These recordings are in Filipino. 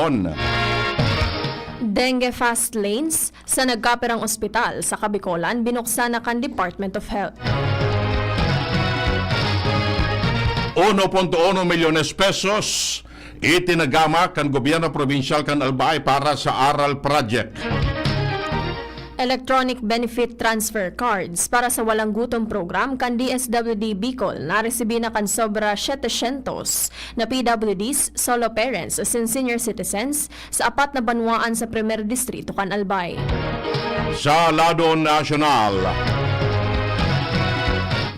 taon. Dengue fast lanes sa nagkaperang ospital sa Kabikolan binuksan na kan Department of Health. 1.1 milyones pesos itinagama kan gobyerno probinsyal kan Albay para sa Aral Project. Electronic Benefit Transfer Cards para sa Walang Gutom program kan DSWD Bicol naresibi na kan sobra 700 na PWDs, solo parents as in senior citizens sa 4 na banwaan sa primer distrito kan Albay. Sa lado nasyonal,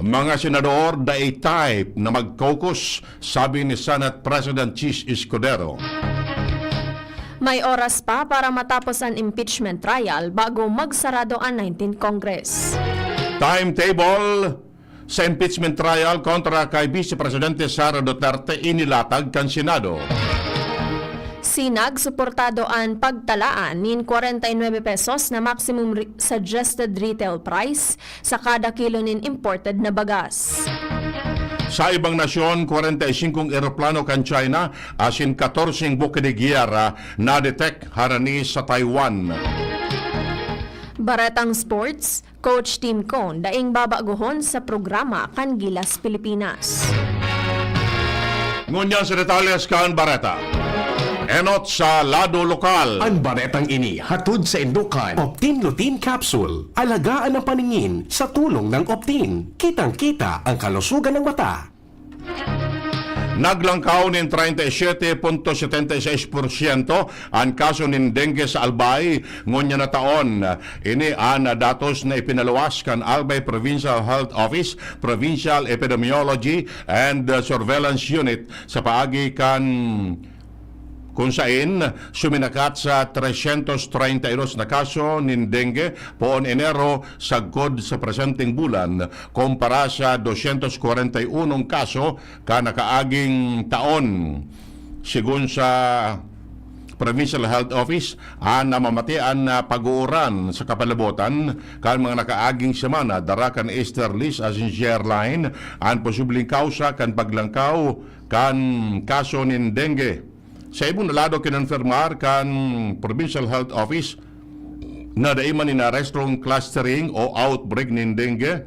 mga senador type na mag-caucus, sabi ni Senate President Chis Escudero. May oras pa para matapos ang impeachment trial bago magsarado ang 19th Congress. Timetable sa impeachment trial kontra kay Vice Presidente Sara Duterte inilatag kan Senado. Sinag, suportado ang pagtalaan nin 49 pesos na maximum suggested retail price sa kada kilo nin imported na bagas. Sa ibang nasyon, 45 eroplano kan China asin 14 buke de giyera na detect harani sa Taiwan. Baratang Sports, Coach Tim Cone daing babaguhon sa programa kan Gilas Pilipinas. Ngunyan sa detalles kan Bareta. Enot sa lado lokal. Ang baretang ini hatod sa Indukan Optin Lutein Capsule. Alagaan ang paningin sa tulong ng Optin. Kitang-kita ang kalusugan ng mata. Naglangkaw ng 37.76% ang kaso ng dengue sa Albay ngunya na taon. Ini ang datos na ipinaluwas kan Albay Provincial Health Office, Provincial Epidemiology and Surveillance Unit sa paagi kan kung saan suminakat sa 332 na kaso ng dengue poon Enero sagkod sa presenteng bulan kumpara sa 241 kaso ka nakaaging taon. Sigun sa Provincial Health Office, ang namamatian na pag-uuran sa kapalabotan kan mga nakaaging semana darakan Easter List as in airline ang posibleng kausa kan paglangkaw kan kaso ng dengue. Sa ibong nalado kinonfirmar kan Provincial Health Office na daiman na restaurant clustering o outbreak ng dengue.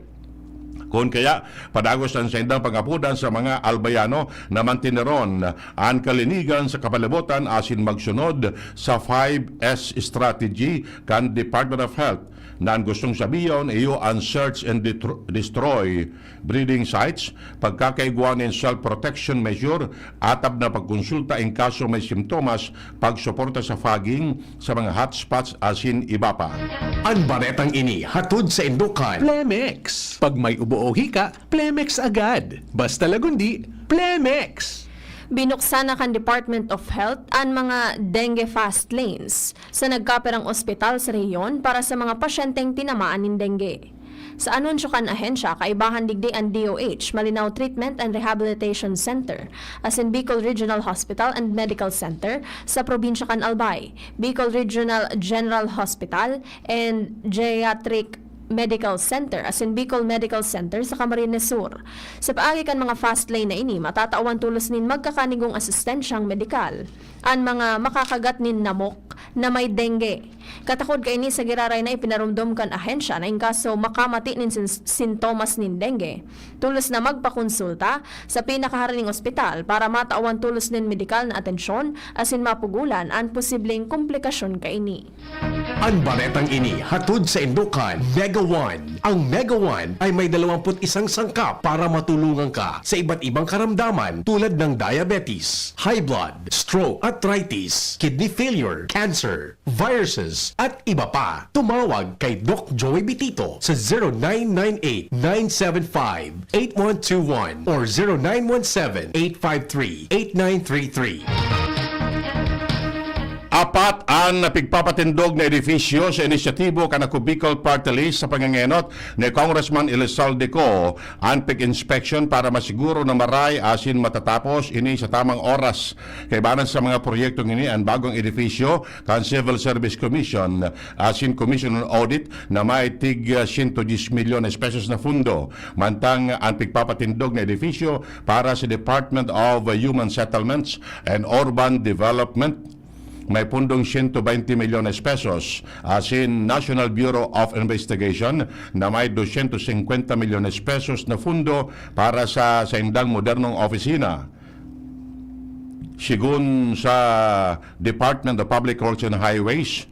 Kung kaya, padagos ang sendang pangapudan sa mga albayano na mantineron ang kalinigan sa kapalibutan asin magsunod sa 5S strategy kan Department of Health na ang gustong sabiyon iyo ang search and destroy breeding sites, pagkakaiguan ng self-protection measure, atab na pagkonsulta in kaso may simptomas, pagsuporta sa fogging sa mga hotspots asin iba pa. Ang baretang ini hatod sa Indukan Plemex. Pag may ubo o hika, Plemex agad. Basta lagundi, Plemex. Binuksan na kan Department of Health ang mga dengue fast lanes sa nagkaperang ospital sa rehiyon para sa mga pasyenteng tinamaan ng dengue. Sa anunsyo kan ahensya, kaibahan digdi ang DOH, Malinaw Treatment and Rehabilitation Center, as in Bicol Regional Hospital and Medical Center sa probinsya kan Albay, Bicol Regional General Hospital and Geriatric Medical Center as in Bicol Medical Center sa Camarines Sur. Sa paagi kan mga fast lane na ini, matatawan tulos nin magkakanigong asistensyang medikal ang mga makakagat nin namok na may dengue. Katakod kay ini sa giraray na ipinarumdom kan ahensya na inkaso makamati nin sintomas nin dengue. Tulos na magpakonsulta sa pinakaharaning ospital para matawan tulos nin medikal na atensyon asin mapugulan ang posibleng komplikasyon kay ini. Ang baretang ini hatod sa Indukan Mega One. Ang Mega One ay may 21 sangkap para matulungan ka sa iba't ibang karamdaman tulad ng diabetes, high blood, stroke, arthritis, kidney failure, cancer, viruses, at iba pa. Tumawag kay Doc Joey Bitito sa 0998-975-8121 or 0917-853-8933. Apat ang napigpapatindog na edifisyo sa inisyatibo kanako Bicol Party List sa pangangenot ni Congressman Elizalde Co ang pig-inspection para masiguro na maray asin matatapos ini sa tamang oras. Kaibanan sa mga proyektong ini ang bagong edifisyo kan Civil Service Commission asin Commission on Audit na may tig 110 milyones pesos na fundo. Mantang ang pigpapatindog na edifisyo para sa Department of Human Settlements and Urban Development may pundong 120 milyones pesos. Asin National Bureau of Investigation na may 250 milyones pesos na fundo para sa indang modernong opisina. Sigun sa Department of Public Works and Highways,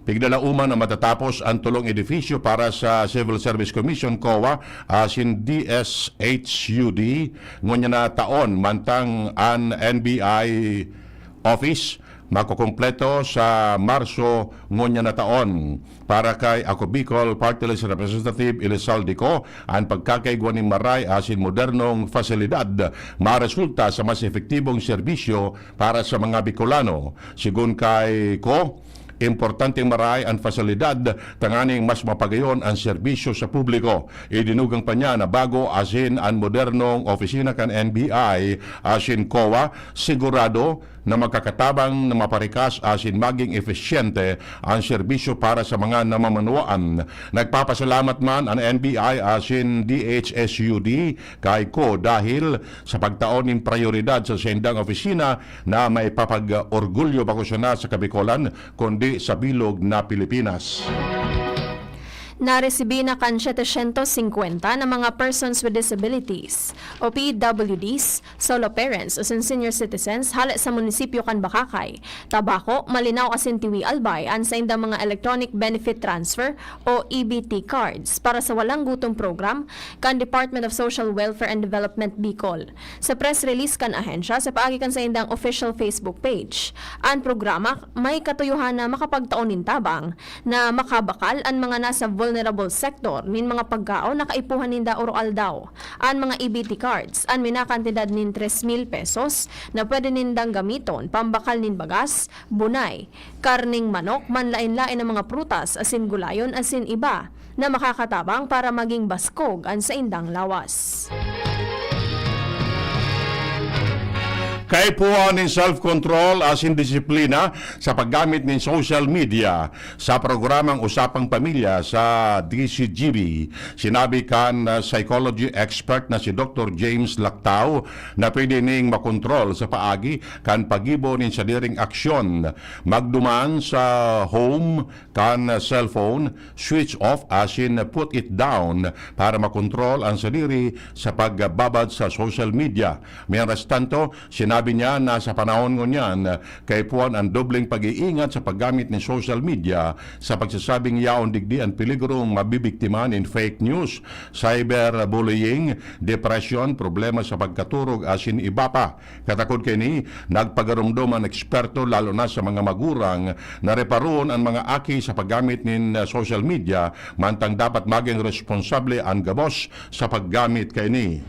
pigdalauman na matatapos ang tulong edifisyo para sa Civil Service Commission, COA, asin DSHUD, ngunya na taon, mantang an NBI office, makukumpleto sa Marso ngunya na taon. Para kay Ako Bicol Party List Representative Elizalde Co, ang pagkakaigwa ni Maray asin modernong fasilidad maresulta sa mas epektibong serbisyo para sa mga Bicolano. Sigun kay Co, importanteng maray ang fasilidad tanganing mas mapagayon ang serbisyo sa publiko. Idinugang pa niya na bago asin ang modernong opisina kan NBI asin COA, sigurado na magkakatabang na maparikas asin maging epesyente ang serbisyo para sa mga namamanuan. Nagpapasalamat man ang NBI asin DHSUD kay Co dahil sa pagtaon ng prioridad sa sendang opisina na may papag-orgulyo bako siya na sa Kabikolan kundi sa bilog na Pilipinas. Naresibi na kan 750 na mga persons with disabilities o PWDs, solo parents o senior citizens hali sa munisipyo kan Bakakay. Tabako, malinaw asin tiwi albay an sa indang mga electronic benefit transfer o EBT cards para sa walang gutom program kan Department of Social Welfare and Development Bicol. Sa press release kan ahensya sa paagi kan sa indang official Facebook page. Ang programa may katuyuhan na makapagtaonin tabang na makabakal ang mga nasa vulnerable sector nin mga pagkaon na kaipuhan ninda oral daw. Ang mga EBT cards, ang minakantidad nin 3,000 pesos na pwede nindang gamiton pambakal nin bagas, bunay, karning manok, manlain-lain ng mga prutas, asin gulayon, asin iba na makakatabang para maging baskog ang sa indang lawas. Kaipuan ng self-control asin disiplina sa paggamit ng social media sa programang Usapang Pamilya sa DCGB. Sinabi kan psychology expert na si Dr. James Lactau na pwede ning makontrol sa paagi kan pagibo nin sadiring aksyon. Magduman sa home kan cellphone, switch off asin put it down para makontrol ang sadiri sa pagbabad sa social media. Mientras tanto, sinabi niya na sa panahon ngunyan, kaipuan ang dobleng pag-iingat sa paggamit ng social media sa pagsasabing yaon digdi ang peligro mabibiktima in fake news, cyberbullying, depression, problema sa pagkaturog asin iba pa. Katakod kay ni, nagpagarumdom ang eksperto lalo na sa mga magurang na reparoon ang mga aki sa paggamit ng social media mantang dapat maging responsable ang gabos sa paggamit kay ni.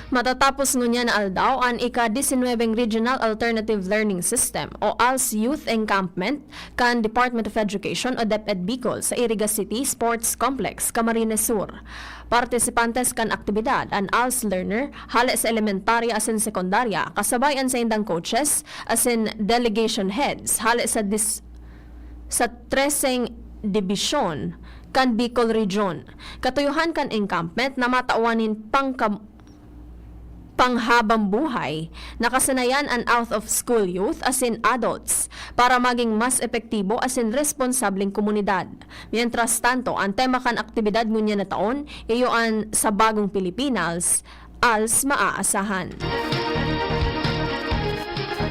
Matatapos ngunya na aldaw ang ika-19 Regional Alternative Learning System o ALS Youth Encampment kan Department of Education o DepEd Bicol sa Iriga City Sports Complex, Camarines Sur. Partisipantes kan aktibidad ang ALS learner hali sa elementarya asin sekundarya kasabayan sa indang coaches asin delegation heads hali sa 13 dibisyon kan Bicol Region. Katuyuhan kan encampment na matauanin panghabang buhay, nakasanayan ang out-of-school youth asin adults para maging mas epektibo asin responsableng komunidad. Mientras tanto, ang tema kan aktibidad ngunya na taon, iyo ang sa bagong Pilipinas, ALS maaasahan.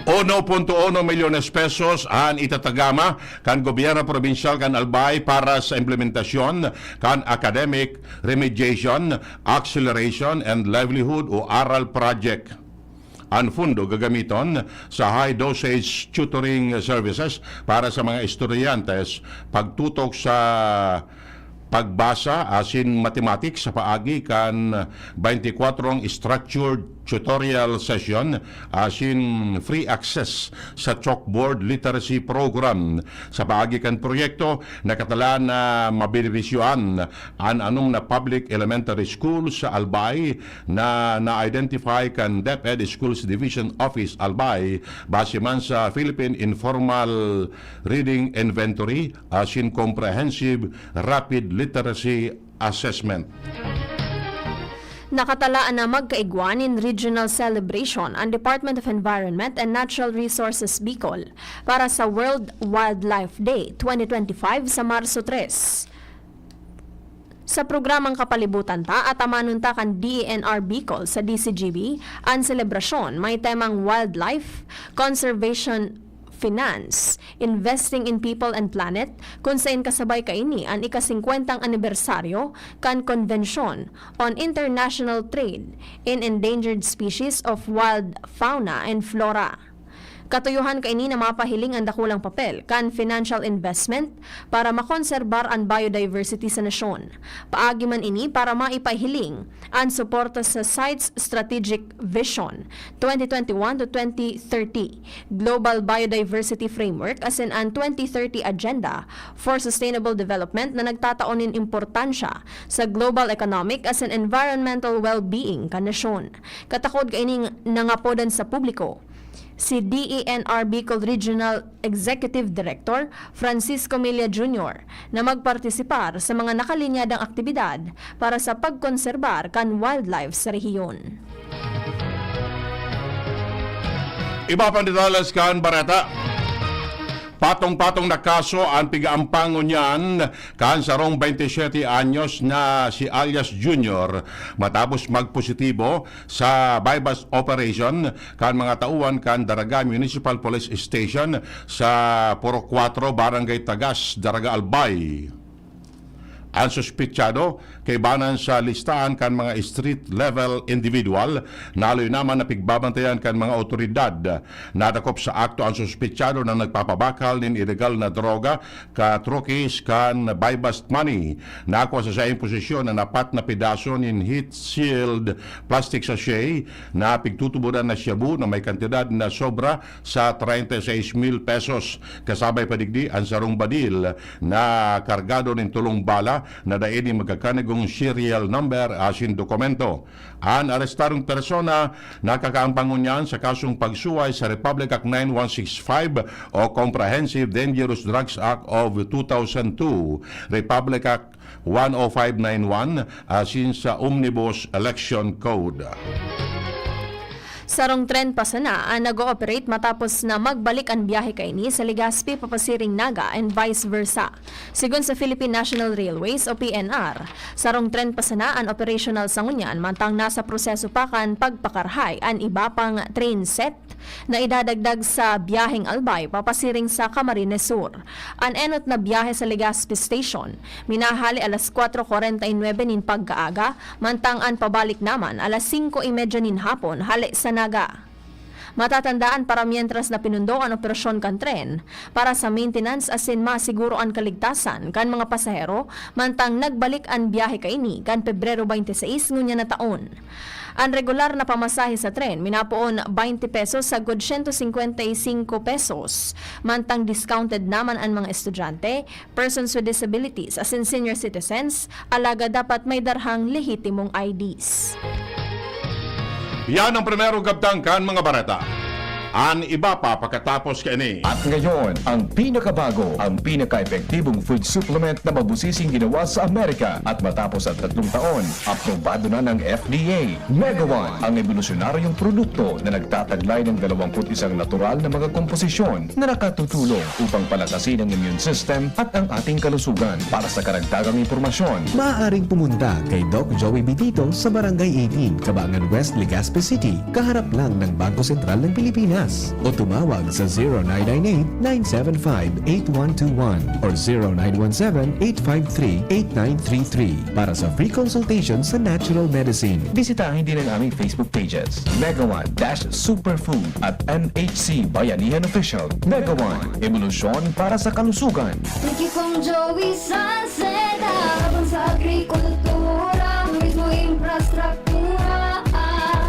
1.1 milyones pesos ang itatagama kan gobyerno probinsyal kan Albay para sa implementasyon kan academic remediation, acceleration and livelihood o ARAL project. Ang fundo gagamiton sa high dosage tutoring services para sa mga estudyantes pagtutok sa pagbasa asin mathematics sa paagi kan 24 structured tutorial session asin free access sa chalkboard literacy program. Sa paagi kan proyekto nakatala na mabenepisyoan ang anong na public elementary school sa Albay na na-identify kan DepEd Schools Division Office Albay base man sa Philippine Informal Reading Inventory asin Comprehensive Rapid Literacy Assessment. Nakatalaan na magkaigwan in regional celebration ang Department of Environment and Natural Resources Bicol para sa World Wildlife Day 2025 sa Marso 3. Sa programang kapalibutan ta at amanunta kan DENR Bicol sa DCGB, ang selebrasyon may temang Wildlife, Conservation, Finance, Investing in People and Planet, kung saan kasabay kaini ang ika-50 anibersaryo kan Convention on International Trade in Endangered Species of Wild Fauna and Flora. Katuyuhan kaini na mapahiling ang dakulang papel kan financial investment para makonserbar ang biodiversity sa nasyon. Paagi man ini para maipahiling ang suporta sa CITES Strategic Vision 2021 to 2030, Global Biodiversity Framework as in ang 2030 Agenda for Sustainable Development na nagtataonin importansya sa global economic as in environmental well-being kan nasyon. Katakod kaini nangapodan sa publiko si DENR Bicol Regional Executive Director Francisco Milla Jr. na magpartisipar sa mga nakalinyadang aktibidad para sa pagkonserbar kan wildlife sa rehiyon. Iba pang details kan Barata. Patong-patong na kaso ang pigaampangon niyan kan sarong 27 anyos na si alias Junior matapos magpositibo sa bypass operation kan mga tauhan kan Daraga Municipal Police Station sa Puro 4 Barangay Tagas, Daraga Albay. Ang suspitsado kay banan sa listahan kan mga street level individual naloy naman na pigbabantayan kan mga otoridad. Nadakop sa akto ang suspitsado na nagpapabakal nin illegal na droga ka trokis kan buy-bust money. Nakuha sa iyang posisyon na napat na pedaso nin heat sealed plastic sachet na pigtutuburan na shabu na may kantidad na sobra sa 36,000 pesos. Kasabay padigdi ang sarong badil na kargado nin tulong bala na daini magkakanigong serial number asin dokumento. Ang arestarong persona nakakaampangon niyan sa kasong pagsuway sa Republic Act 9165 o Comprehensive Dangerous Drugs Act of 2002, Republic Act 10591 asin sa Omnibus Election Code. Sarong tren pa sana ang nag-ooperate matapos na magbalik ang biyahe kaini sa Legazpi papasiring Naga and vice versa. Sigon sa Philippine National Railways o PNR, sarong tren pa sana ang operational sa ngunyan mantang nasa proseso pa kan pagpakarhay ang iba pang train set na idadagdag sa biyaheng Albay papasiring sa Camarines Sur. Ang enot na biyahe sa Legazpi Station, minahali alas 4:49 nin pagkaaga, mantang ang pabalik naman alas 5:30 nin hapon hali sa Naga. Matatandaan para mientras na pinundo ang operasyon kan tren para sa maintenance asin masiguro ang kaligtasan kan mga pasahero mantang nagbalik ang biyahe kaini kan Pebrero 26 ngunya na taon. Ang regular na pamasahe sa tren minapoon 20 pesos sa 155 pesos. Mantang discounted naman ang mga estudyante, persons with disabilities asin senior citizens, alaga dapat may darhang lehitimong IDs. Yan ang primero gabtangkan mga barata. Ang iba pa pagkatapos kaini. At ngayon, ang pinakabago, ang pinaka-epektibong food supplement na mabusising ginawa sa Amerika at matapos ang 3 taon, aprobado na ng FDA. Mega One, ang evolusyonaryong produkto na nagtataglay ng 21 natural na mga komposisyon na nakatutulong upang palakasin ang immune system at ang ating kalusugan. Para sa karagdagang impormasyon, Maaaring pumunta kay Doc Joey Bitito sa Barangay 18, Cabangan West, Legazpi City, kaharap lang ng Bangko Sentral ng Pilipinas. O tumawag sa 0998-975-8121 or 0917-853-8933 para sa free consultation sa natural medicine. bisitahin din ang aming Facebook pages, Mega One-Superfood at MHC Bayanihan Official. Mega One, evolusyon para sa kalusugan. Thank you kong Joey Salceda, habang sa agrikultura, mismo infrastruktura,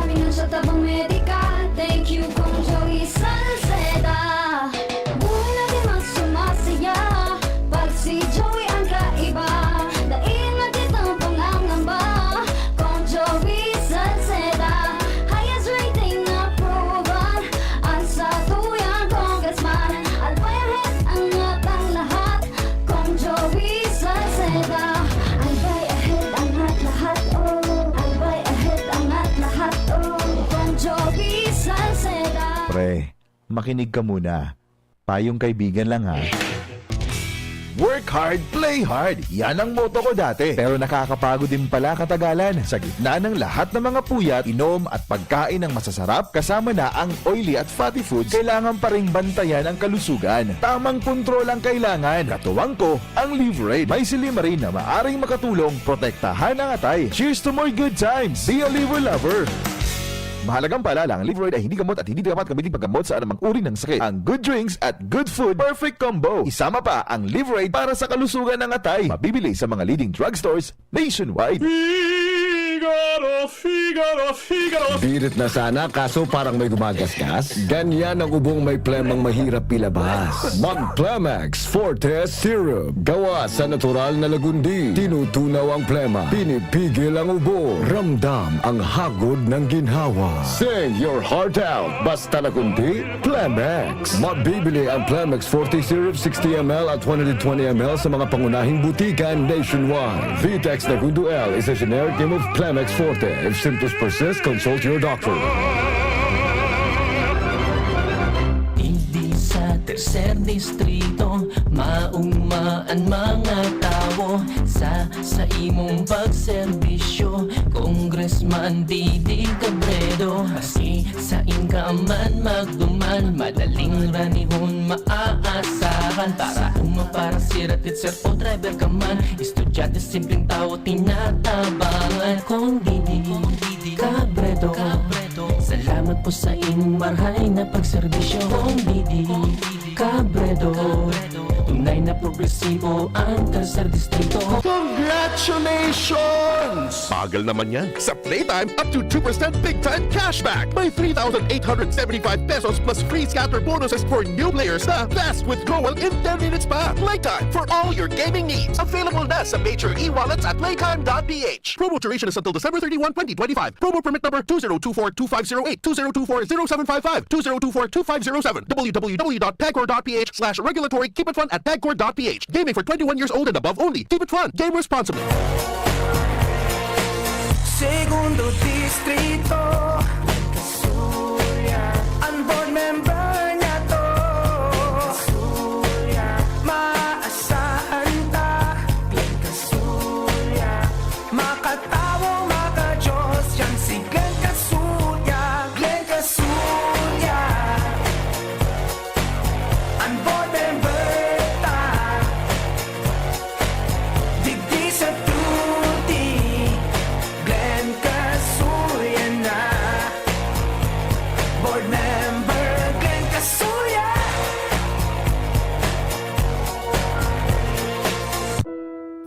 finansya tabang medikal. Thank you kong Joey Salceda, buhay natin mas sumasaya, pag si Joey ang kaiba, daig natin ang pangangamba, kong Joey Salceda, highest rating na proven, ang sa tuyang congressman, albayahes ang atang lahat, kong Joey Salceda, albay ahead ang lahat, oh, albay ahead makinig ka muna. Payong kaibigan lang ha. Work hard, play hard. Yan ang motto ko dati. Pero nakakapagod din pala katagalan. Sa gitna ng lahat ng mga puyat, inom at pagkain ng masasarap, kasama na ang oily at fatty foods, kailangan pa ring bantayan ang kalusugan. Tamang kontrol ang kailangan. Katuwang ko, ang Liverade. May Silimarin na maaring makatulong, protektahan ang atay. Cheers to more good times. Be a liver lover. Mahalagang paalala, ang Liveride ay hindi gamot at hindi dapat gamitin paggamot sa anumang uri ng sakit. Ang good drinks at good food, perfect combo. Isama pa ang Liveride para sa kalusugan ng atay. Mabibili sa mga leading drugstores nationwide. Birit na sana kaso parang may gumagasgas. Ganyan ang ubong may plemang mahirap ilabas. Mag Plemex Forte Syrup. Gawa sa natural na lagundi. Tinutunaw ang plema. Pinipigil ang ubo. Ramdam ang hagod ng ginhawa. Sing your heart out. Basta lagundi, Plemex. Mabibili ang Plemex Forte Syrup 60 ml at 120 ml sa mga pangunahing butikan nationwide. Vitex Nagundo L is a generic name of Plemex Forte. If symptoms persist, consult your doctor. Hindi sa tercer distrito maugmaan mga tao sa imong pagserbisyo. Congressman Didi Cabredo, asi sa inkaman magduman, madaling ranihon maaasahan. Para siratit sir o driver ka man, estudyante simpleng tao tinatabangan. Kung Didi Cabredo, salamat po sa inyong marhay na pagserbisyo. Kung Didi Cabredo, tunay na progresibo ang tercer distrito. Congratulations! Bagal naman yan. Sa Playtime, up to 2% big time cashback. May 3,875 pesos plus free scatter bonuses for new players na fast withdrawal in 10 minutes pa. Playtime for all your gaming needs. Available na sa major e-wallets at playtime.ph. Promo duration is until December 31, 2025. Promo permit number 2024-2508, 2024-0755, 2024-2507, www.pagcor.ph/regulatory. Keep it fun at pagcor.ph. Gaming for 21 years old and above only. Keep it fun. Game responsibly. Segundo distrito, Kasuya, ang board member niya to. Kasuya, maasahan ta. Glenn Kasuya, makatawo, maka-Diyos yan si Glenn Kasuya. Glenn Kasuya, ang board member ta. Digdi sa tuti, Glenn Kasuya na. Board member Glenn Kasuya.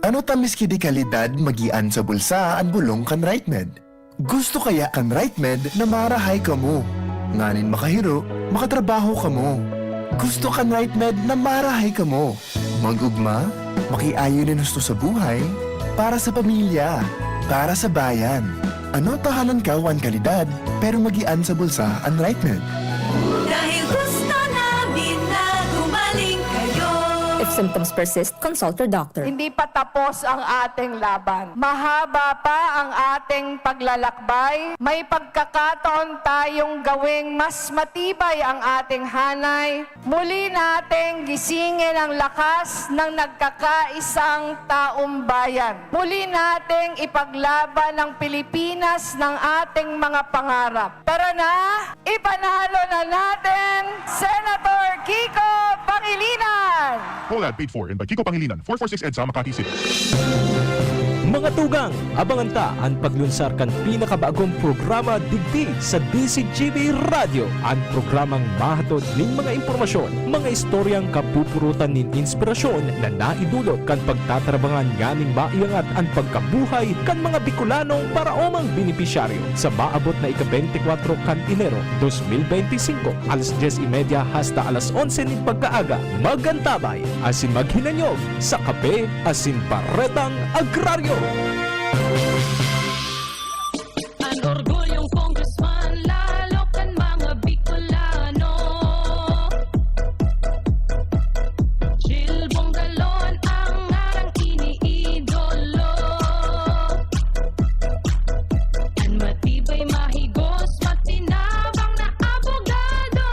Ano tamis kidi kalidad magian sa bulsa ang bulong kan RightMed? Gusto kaya kan RightMed na marahay ka mo? Nganin makahiro, makatrabaho ka mo. Gusto kan RightMed na marahay ka mo? Magugma, makiayo din gusto sa buhay, para sa pamilya, para sa bayan. Ano tahanan ka wan kalidad, pero magian sa bulsa ang RightMed? Dahil gusto namin na gumaling kayo. If symptoms persist, consult your doctor. Hindi pa tapos ang ating laban. Mahaba pa ang ating paglalakbay. May pagkakataon tayong gawing mas matibay ang ating hanay. Muli nating gisingin ang lakas ng nagkakaisang taong bayan. Muli nating ipaglaban ang Pilipinas ng ating mga pangarap. Tara na, ipanalo na natin Senator Kiko Pangilinan! Pollad paid for in by Kiko Pangilinan, 446 EDSA, Makati City. Mga tugang, abangan ta ang paglunsar kan pinakabagong programa digdi sa DCGB Radio. Ang programang mahatod ning mga impormasyon, mga istoryang kapupurutan nin inspirasyon na naidulot kan pagtatrabangan nganing maiangat ang pagkabuhay kan mga Bicolanong paraomang benepisyaryo sa maabot na ika-24 kan Enero 2025 alas 10:30 hasta alas 11 nin pagkaaga. Magantabay asin maghinanyog sa Kape asin Baretang Agraryo. Ang orgulyong congressman, lalo kan mga Bicolano. Jill Bongalon ang ngarang iniidolo. Ang matibay, mahigos, matinabang na abogado.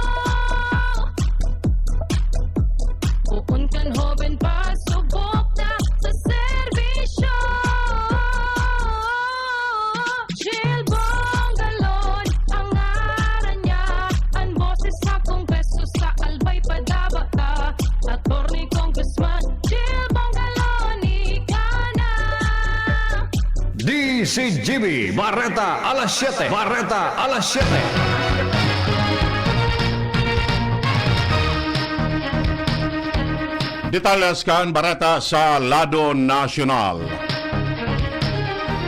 DCGB, Barreta, alas 7. Barreta, alas 7. Detalles kan Barata sa Lado Nacional.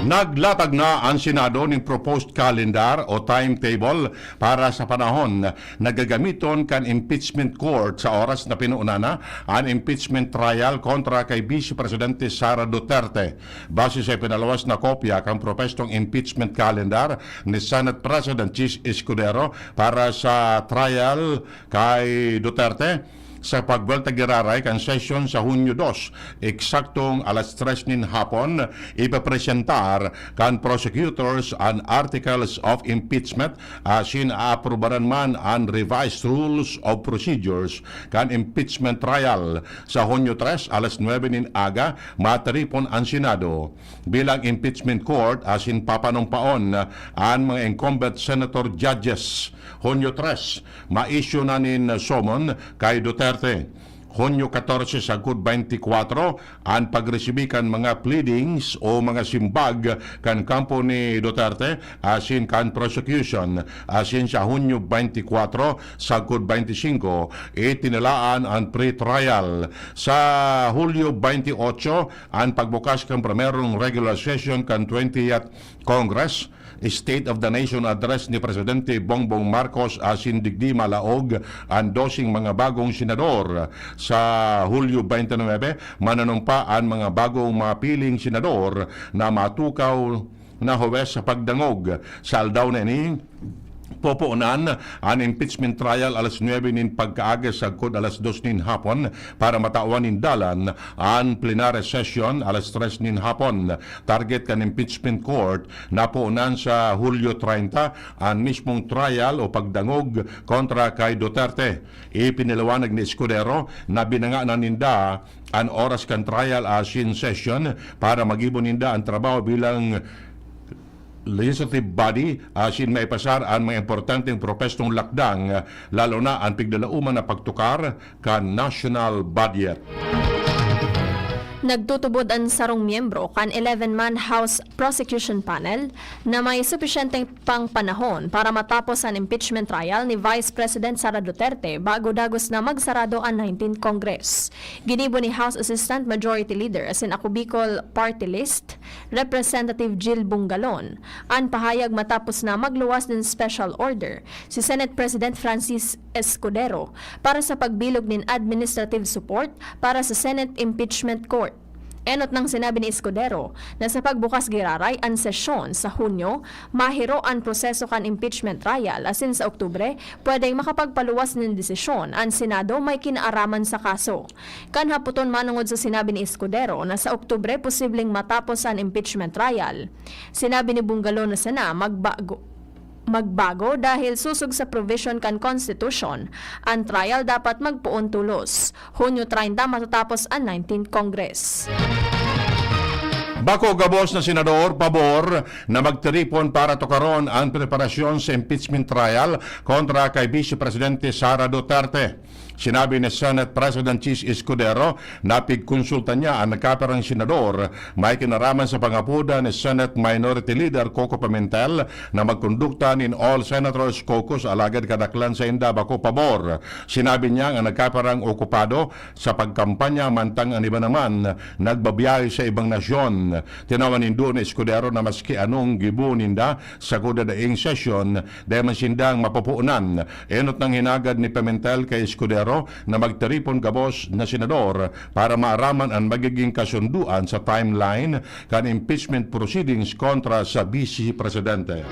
Naglatag na ang Senado ng proposed calendar o timetable para sa panahon na gagamiton kan impeachment court sa oras na pinuuna na ang impeachment trial kontra kay Vice Presidente Sara Duterte. Base sa pinalawas na kopya kang propestong impeachment calendar ni Senate President Chis Escudero para sa trial kay Duterte sa pagwelta giraray kan session sa Hunyo 2, eksaktong alas 3 nin hapon, ipapresentar kan prosecutors an articles of impeachment asin aaprobaran man an revised rules of procedures kan impeachment trial sa Hunyo 3, alas 9 nin aga, mataripon ang Senado. Bilang impeachment court asin papanumpaon ang mga incumbent senator judges. Hunyo 3, ma-issue na nin summon kay Duterte. Hunyo 14 sagud 24 ang pagresibikan mga pleadings o mga simbag kan kampo ni Duterte asin kan prosecution asin sa Hunyo 24 sagud 25 itinalaan ang pre-trial. Sa Hulyo 28 ang pagbukas kan primerong regular session kan 20th Congress. State of the Nation Address ni Presidente Bongbong Marcos asin digdi malaog ang dosing mga bagong senador. Sa Hulyo 29, mananumpa ang mga bagong mapiling senador na matukaw na huwes sa pagdangog. Sa aldaw na ini, popuunan ang impeachment trial alas 9 nin pagkaaga sagkod alas 2 nin hapon para matawan nin dalan ang plenary session alas 3 nin hapon. Target kan impeachment court na puunan sa Hulyo 30 ang mismong trial o pagdangog kontra kay Duterte. Ipinilawanag ni Escudero na binanga na ninda ang oras kan trial asin session para magibon ninda ang trabaho bilang legislative body asin maipasar ang mga importanteng propestong lakdang lalo na ang pigdalauman na pagtukar kan national budget. Nagtutubod ang sarong miyembro kan 11-man House Prosecution Panel na may supisyenteng pang panahon para matapos ang impeachment trial ni Vice President Sara Duterte bago dagos na magsarado ang 19th Congress. Ginibo ni House Assistant Majority Leader asin Ako Bicol Party List, Representative Jill Bungalon, ang pahayag matapos na magluwas ng special order si Senate President Francis Escudero para sa pagbilog ng administrative support para sa Senate Impeachment Court. Enot nang sinabi ni Escudero na sa pagbukas giraray ang sesyon sa Hunyo, mahiro ang proseso kan impeachment trial asin sa Oktubre, pwedeng makapagpaluwas ng desisyon ang Senado may kinaaraman sa kaso. Kanhaputon manungod sa sinabi ni Escudero na sa Oktubre posibleng matapos ang impeachment trial. Sinabi ni Bungalon na sana magbago dahil susog sa provision kan Constitution. Ang trial dapat magpuon tulos. Hunyo 30 matatapos ang 19th Congress. Bako gabos na senador pabor na magtiripon para tukaron ang preparasyon sa impeachment trial kontra kay Vice Presidente Sara Duterte. Sinabi ni Senate President Chis Escudero na pigkonsulta niya ang nagkaperang senador may kinaraman sa pangapuda ni Senate Minority Leader Coco Pimentel na magkondukta nin All Senators Caucus alagad kadaklan sa inda bako pabor. Sinabi niya ang nagkaperang okupado sa pagkampanya mantang ang iba naman nagbabiyahe sa ibang nasyon. Tinawan nindo ni Escudero na maski anong gibu ninda sa kudadaing session dahil masindang mapupuunan. Enot ng hinagad ni Pimentel kay Escudero na magtaripon gabos na senador para maaraman ang magiging kasunduan sa timeline kan impeachment proceedings kontra sa Vice Presidente.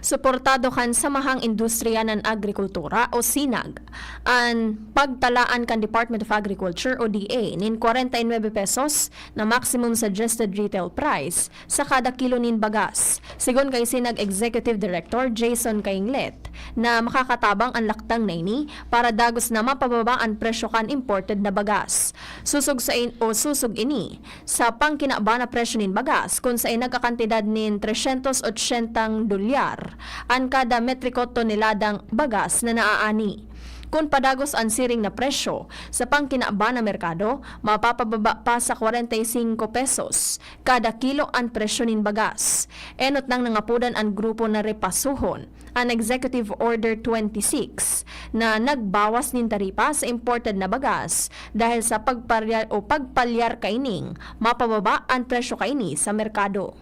Suportado kan Samahang Industriya ng Agrikultura o SINAG ang pagtalaan kan Department of Agriculture o DA nin 49 pesos na maximum suggested retail price sa kada kilo nin bagas. Sigon kay SINAG Executive Director Jason Kainglet na makakatabang ang laktang na ini para dagos na mapababa ang presyo kan imported na bagas. Susog ini sa pangkinaba na presyo nin bagas kung sa nagkakantidad nin 380 dolyar ang kada metriko toneladang bagas na naaani. Kung padagos ang siring na presyo sa pangkinaba na merkado, mapapababa pa sa 45 pesos kada kilo ang presyo nin bagas. Enot nang nangapudan ang grupo na repasuhon ang Executive Order 26 na nagbawas nin taripa sa imported na bagas dahil sa pagpalyar kaining mapababa ang presyo kaini sa merkado.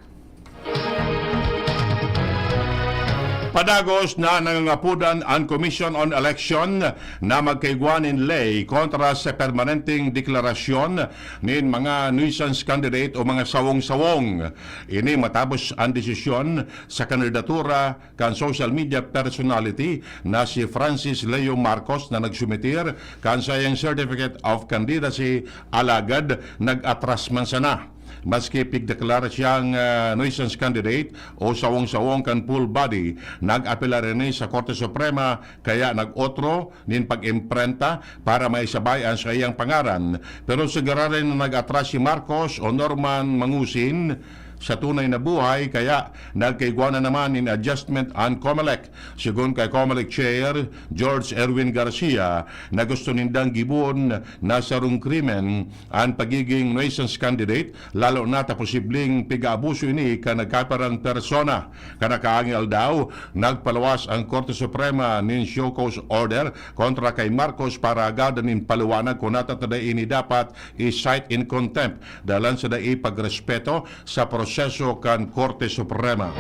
Padagos na nangangapudan ang Commission on Election na magkaigwan in lay kontra sa permanenteng deklarasyon nin mga nuisance candidate o mga sawong-sawong. Ini matapos ang desisyon sa kandidatura kan social media personality na si Francis Leo Marcos na nagsumitir kan sayang Certificate of Candidacy alagad nag-atras man sana. Maski pigdeklara siyang nuisance candidate o sawong-sawong kan full body, nag-apela rin sa Korte Suprema kaya nag-otro nin pag-imprenta para maisabay ang sayang pangaran. Pero sigara rin na nag-atras si Marcos o Norman Mangusin sa tunay na buhay kaya nagkaigwana naman in adjustment ang COMELEC. Sigun kay COMELEC Chair George Erwin Garcia na gusto nindang gibon na sarong krimen ang pagiging nuisance candidate lalo na ta posibleng piga-abuso ini ka nagkaparang persona. Kanakaangil daw nagpalawas ang Korte Suprema nin show cause order kontra kay Marcos para agad nin paliwanag kung natatada ini dapat i-cite in contempt dalan sa dai pagrespeto sa proseso kan Korte Suprema.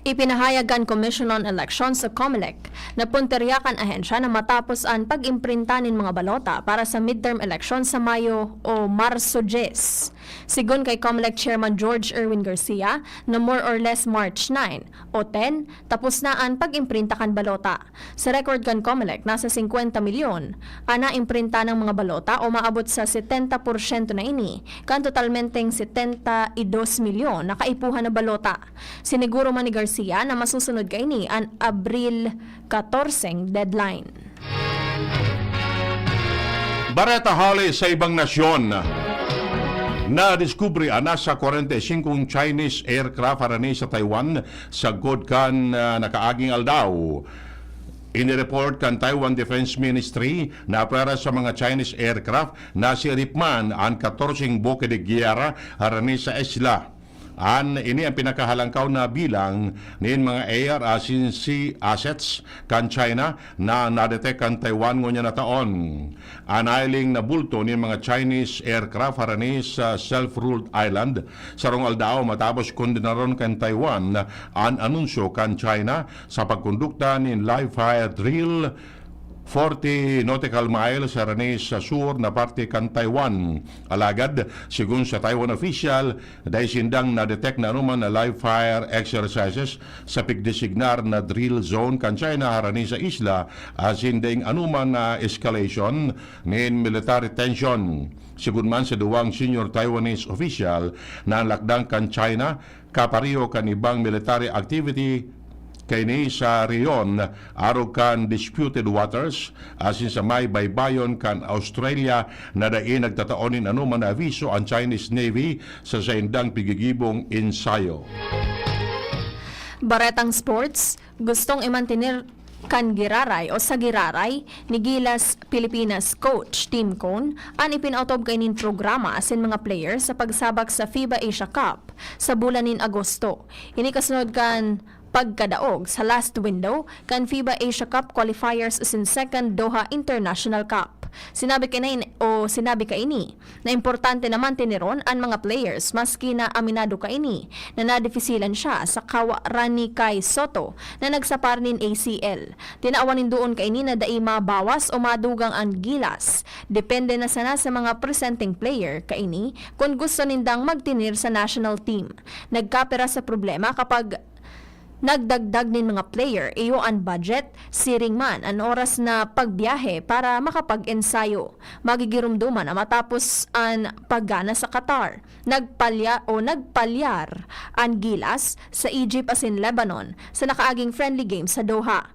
Ipinahayag ang Commission on Elections sa COMELEC na punteriyakan ahensya na matapos ang pag-imprinta ng mga balota para sa midterm election sa Mayo o Marso 10. Sigun kay COMELEC Chairman George Erwin Garcia na more or less March 9 o 10, tapos na ang pag-imprinta kan balota. Sa record kan COMELEC, nasa 50 milyon ana imprinta ng mga balota o maabot sa 70% na ini, kan totalmenteng 72 milyon na kaipuhan na balota. Siniguro man ni Garcia na masusunod kay ni ang Abril 14 deadline. Bareta Hali sa ibang nasyon. Na-discovery nasa 45 Chinese aircraft harani sa Taiwan sa Godkan nakaaging aldaw. Inireport kan Taiwan Defense Ministry na para sa mga Chinese aircraft na si Ripman ang 14 buke de giyera harani sa isla. Ini ang pinakahalangkaw na bilang nin mga air sea assets kan China na nadetect kan Taiwan ngonya na taon. Anailing na bulto ni mga Chinese aircraft harani sa self-ruled island sarong aldao matapos kondinaron kan Taiwan ang anunsyo kan China sa pagkondukta nin live fire drill 40 nautical miles sa ranis sa sur na parte kan Taiwan. Alagad, sigun sa Taiwan official, dahil sindang na-detect na anuman na live fire exercises sa pigdesignar na drill zone kan China harani sa isla as hinding anuman na escalation nin military tension. Sigun man sa duwang senior Taiwanese official na lakdang kan China kapariho kan ibang military activity kay ni sa riyon araw kan disputed waters asin sa may baybayon kan Australia na dai nagtataonin anuman na aviso ang Chinese Navy sa saindang pigigibong ensayo. Baretang Sports, gustong imantinir kan giraray o sa giraray ni Gilas Pilipinas coach Tim Cone ang ipinautob kainin programa asin mga players sa pagsabak sa FIBA Asia Cup sa bulan nin Agosto. Ini kasunod kan pagkadaog sa last window kan FIBA Asia Cup qualifiers asin second Doha International Cup. Sinabi kaini na importante naman tiniron ang mga players maski na aminado kaini na nadefisilan siya sa kawarani kay Soto na nagsapar nin ACL. Tinaawanin doon kaini na dai mabawas o madugang ang gilas. Depende na sana sa mga presenting player kaini kung gusto nindang magtinir sa national team. Nagkapera sa problema kapag nagdagdag nin mga player iyo ang budget, siring man ang oras na pagbiyahe para makapag-ensayo. Magigirumduman na matapos ang paggana sa Qatar. Nagpalyar ang gilas sa Egypt asin Lebanon sa nakaaging friendly games sa Doha.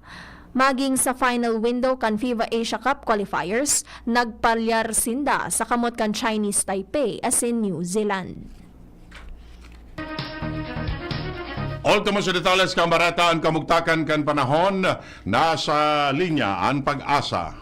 Maging sa final window kan FIBA Asia Cup qualifiers, nagpalyar sinda sa kamot kan Chinese Taipei asin New Zealand. Ultimo sa detalles kambarata ang kamugtakan kan panahon nasa linya ang pag-asa.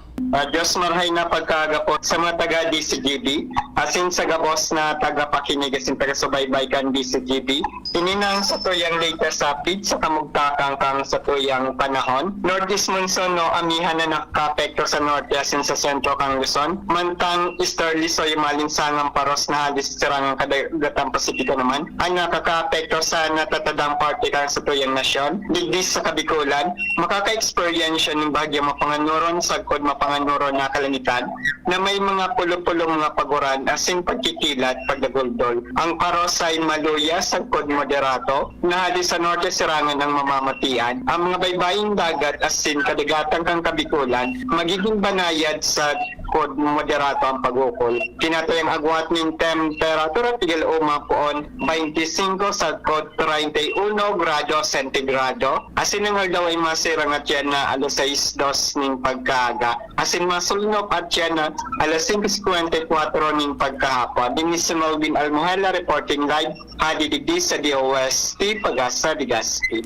Diyos marhay na pagkagapot sa mga taga DCGB, asin sa gabos na taga-pakinig asin taga-subaybay kan DCGB. Ininang sa tuyang latest update sa kamugtakang kang sa tuyang panahon. Northeast monsoon no amihan na nakapekto sa norte asin sa sentro kang Luzon. Mantang easterly so malinsangang paros na halis sirangang kadagatang Pasipiko naman. Ang nakakapekto sa natatadang parte kang sa tuyang nasyon. Digdis sa Kabikulan, makaka-experience ng bahagya mapanganuron sa kod mapanganuron na kalangitan na may mga pulo-pulong mga paguran asin pagkikilat pagdaguldol. Ang paros ay maluya sa kod moderato na halis sa norte sirangan ng mamamatian. Ang mga baybaying dagat asin kadagatang kang Kabikulan magiging banayad sa kod moderato ang pag-ukol. Kinatayang agwat ng temperatura tigil umapoon 25 sa kod 31 grado sentigrado. Asin ang daw ay masirang at yan na alas 6:02 ning pagkaaga. Asin masulnop at yan na alas 5:54 ning pagkahapon. Din si Melvin Almohela reporting live hadidigdi sa DOST Pag-asa Legazpi.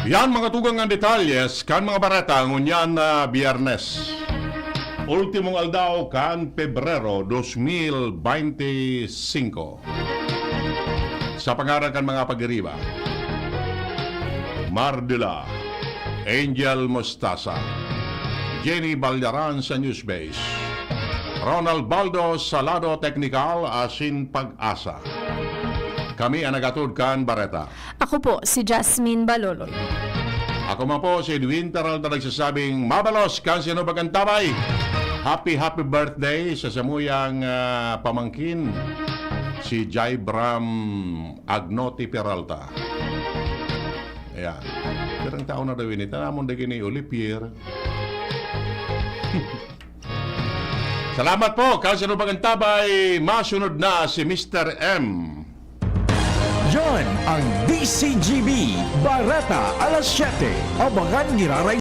Yan mga tugang ang detalyes kan mga barata ngunyan na Biyernes. Ultimong aldaw kan Pebrero 2025. Sa pangarang kan mga pag-iriba, Mardula, Angel Mostasa, Jenny Balyaran sa Newsbase, Ronald Baldo Salado Technical asin Pag-asa. Kami ang nagatod kan Bareta. Ako po si Jasmine Baloloy. Ako man po si Edwin Taral na nagsasabing mabalos kan sino bagantabay. Happy birthday sa samuyang pamangkin si Jai Bram Agnoti Peralta. Ayan. Pirang taon na daw ini. Tanamon na gini Olipier. Salamat po. Kan sino bagantabay. Masunod na si Mr. M. Yan ang DCGB Barata alas 7. Abangan niraray